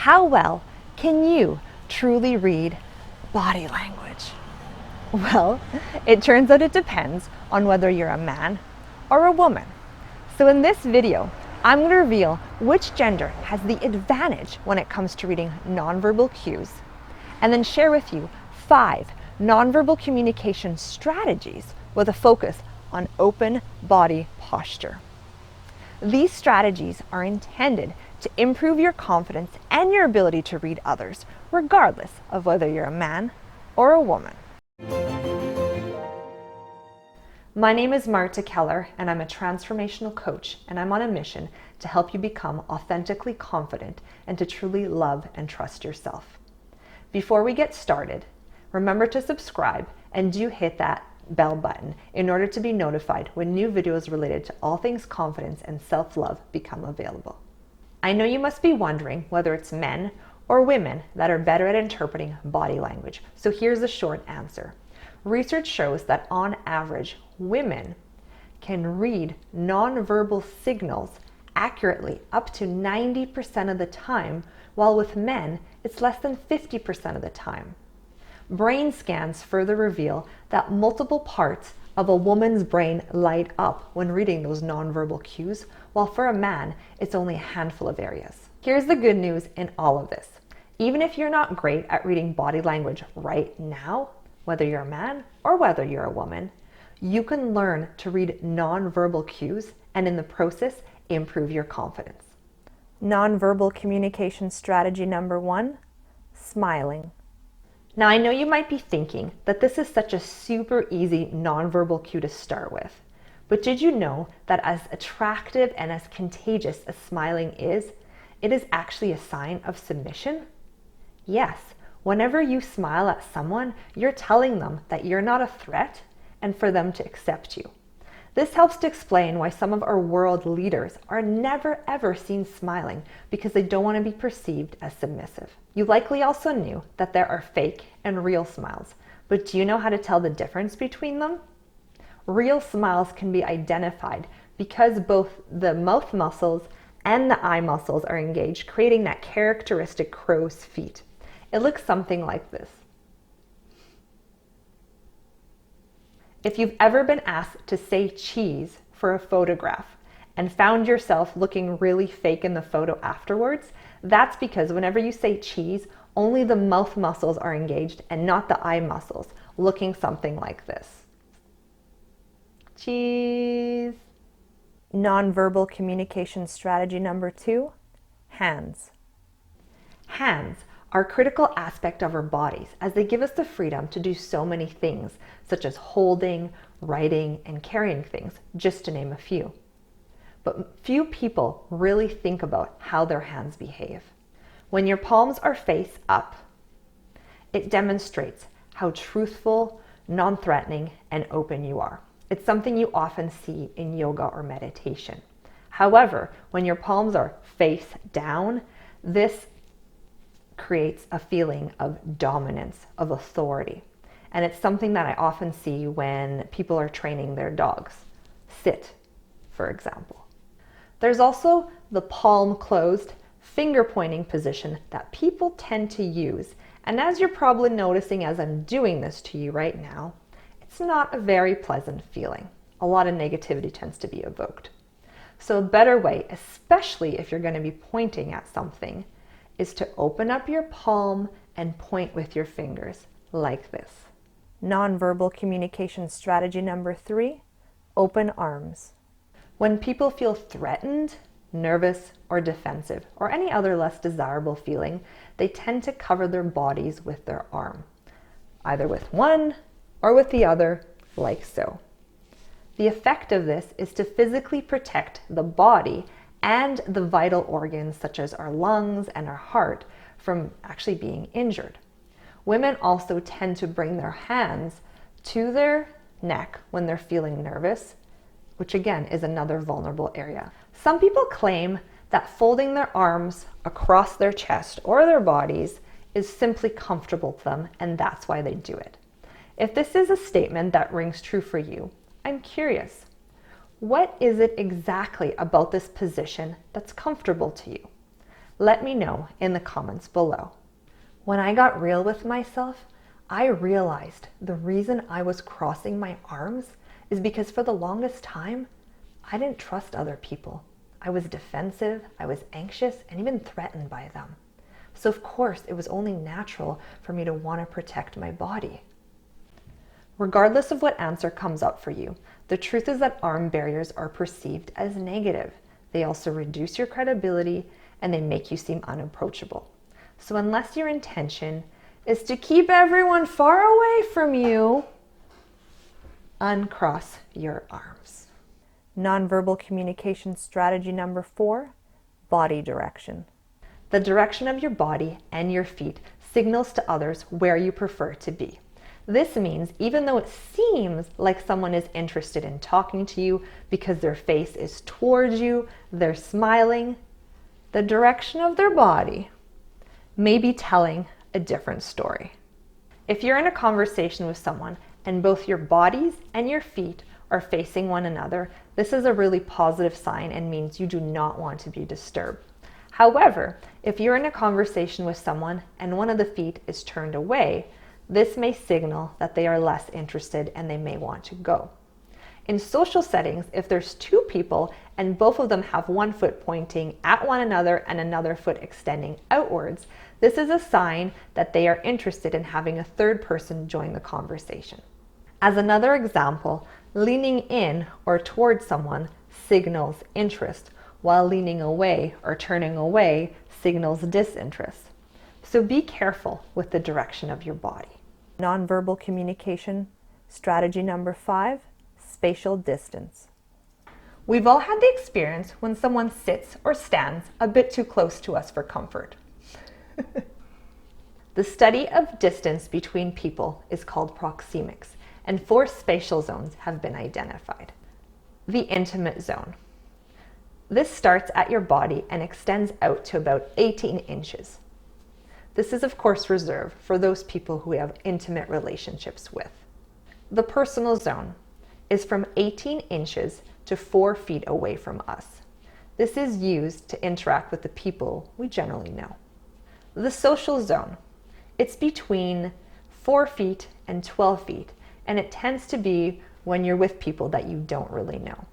How well can you truly read body language? Well, it turns out it depends on whether you're a man or a woman. So in this video, I'm going to reveal which gender has the advantage when it comes to reading nonverbal cues, and then share with you 5 nonverbal communication strategies with a focus on open body posture. These strategies are intended to improve your confidence and your ability to read others, regardless of whether you're a man or a woman. My name is Marta Keller, and I'm a transformational coach, and I'm on a mission to help you become authentically confident and to truly love and trust yourself. Before we get started, remember to subscribe and do hit that bell button in order to be notified when new videos related to all things confidence and self-love become available. I know you must be wondering whether it's men or women that are better at interpreting body language, so here's a short answer. Research shows that on average, women can read nonverbal signals accurately up to 90% of the time, while with men, it's less than 50% of the time. Brain scans further reveal that multiple parts of a woman's brain light up when reading those nonverbal cues, while for a man, it's only a handful of areas. Here's the good news in all of this. Even if you're not great at reading body language right now, whether you're a man or whether you're a woman, you can learn to read nonverbal cues and in the process, improve your confidence. Nonverbal communication strategy number 1, smiling. Now, I know you might be thinking that this is such a super easy nonverbal cue to start with, but did you know that as attractive and as contagious as smiling is, it is actually a sign of submission? Yes, whenever you smile at someone, you're telling them that you're not a threat and for them to accept you. This helps to explain why some of our world leaders are never ever seen smiling, because they don't want to be perceived as submissive. You likely also knew that there are fake and real smiles, but do you know how to tell the difference between them? Real smiles can be identified because both the mouth muscles and the eye muscles are engaged, creating that characteristic crow's feet. It looks something like this. If you've ever been asked to say cheese for a photograph and found yourself looking really fake in the photo afterwards, that's because whenever you say cheese, only the mouth muscles are engaged and not the eye muscles, looking something like this. Cheese. Nonverbal communication strategy number 2, hands. Hands are a critical aspect of our bodies as they give us the freedom to do so many things, such as holding, writing, and carrying things, just to name a few. But few people really think about how their hands behave. When your palms are face up, it demonstrates how truthful, non-threatening, and open you are. It's something you often see in yoga or meditation. However, when your palms are face down, this creates a feeling of dominance, of authority. And it's something that I often see when people are training their dogs. Sit, for example. There's also the palm closed, finger pointing position that people tend to use. And as you're probably noticing as I'm doing this to you right now, it's not a very pleasant feeling. A lot of negativity tends to be evoked. So a better way, especially if you're going to be pointing at something, is to open up your palm and point with your fingers like this. Nonverbal communication strategy number 3, open arms. When people feel threatened, nervous, or defensive, or any other less desirable feeling, they tend to cover their bodies with their arm, either with one or with the other, like so. The effect of this is to physically protect the body and the vital organs such as our lungs and our heart from actually being injured. Women also tend to bring their hands to their neck when they're feeling nervous, which again is another vulnerable area. Some people claim that folding their arms across their chest or their bodies is simply comfortable to them, and that's why they do it. If this is a statement that rings true for you, I'm curious. What is it exactly about this position that's comfortable to you? Let me know in the comments below. When I got real with myself, I realized the reason I was crossing my arms is because for the longest time, I didn't trust other people. I was defensive, I was anxious, and even threatened by them. So of course, it was only natural for me to want to protect my body. Regardless of what answer comes up for you, the truth is that arm barriers are perceived as negative. They also reduce your credibility and they make you seem unapproachable. So unless your intention is to keep everyone far away from you, uncross your arms. Nonverbal communication strategy number 4, body direction. The direction of your body and your feet signals to others where you prefer to be. This means even though it seems like someone is interested in talking to you because their face is towards you, they're smiling, the direction of their body may be telling a different story. If you're in a conversation with someone and both your bodies and your feet are facing one another, this is a really positive sign and means you do not want to be disturbed. However, if you're in a conversation with someone and one of the feet is turned away, this may signal that they are less interested and they may want to go. In social settings, if there's 2 people and both of them have one foot pointing at one another and another foot extending outwards, this is a sign that they are interested in having a third person join the conversation. As another example, leaning in or towards someone signals interest, while leaning away or turning away signals disinterest. So be careful with the direction of your body. Nonverbal communication strategy number 5, spatial distance. We've all had the experience when someone sits or stands a bit too close to us for comfort. The study of distance between people is called proxemics, and 4 spatial zones have been identified. The intimate zone. This starts at your body and extends out to about 18 inches. This is of course reserved for those people who we have intimate relationships with. The personal zone is from 18 inches to 4 feet away from us. This is used to interact with the people we generally know. The social zone, it's between 4 feet and 12 feet, and it tends to be when you're with people that you don't really know.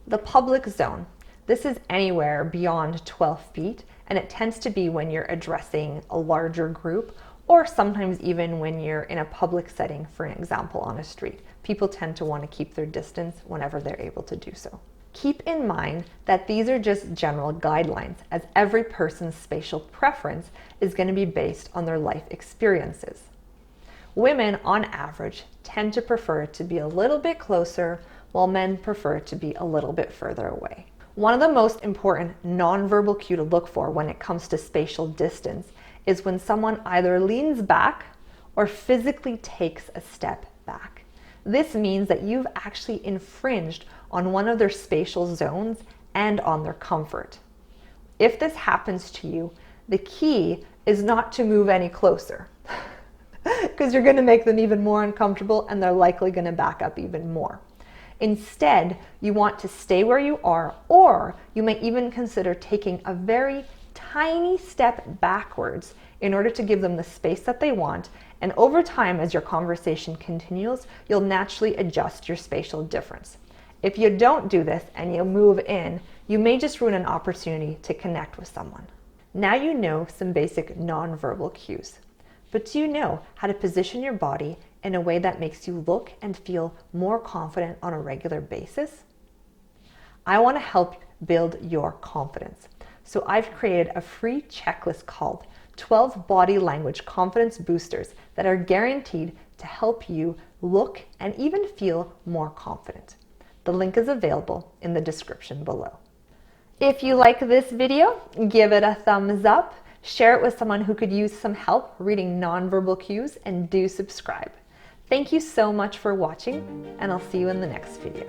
The public zone, this is anywhere beyond 12 feet, and it tends to be when you're addressing a larger group, or sometimes even when you're in a public setting, for an example, on a street. People tend to want to keep their distance whenever they're able to do so. Keep in mind that these are just general guidelines, as every person's spatial preference is going to be based on their life experiences. Women, on average, tend to prefer to be a little bit closer, while men prefer to be a little bit further away. One of the most important nonverbal cues to look for when it comes to spatial distance is when someone either leans back or physically takes a step back. This means that you've actually infringed on one of their spatial zones and on their comfort. If this happens to you, the key is not to move any closer because you're going to make them even more uncomfortable and they're likely going to back up even more. Instead, you want to stay where you are, or you may even consider taking a very tiny step backwards in order to give them the space that they want. And over time, as your conversation continues, you'll naturally adjust your spatial difference. If you don't do this and you move in, you may just ruin an opportunity to connect with someone. Now you know some basic nonverbal cues, but do you know how to position your body in a way that makes you look and feel more confident on a regular basis? I want to help build your confidence. So I've created a free checklist called 12 Body Language Confidence Boosters that are guaranteed to help you look and even feel more confident. The link is available in the description below. If you like this video, give it a thumbs up, share it with someone who could use some help reading nonverbal cues, and do subscribe. Thank you so much for watching, and I'll see you in the next video.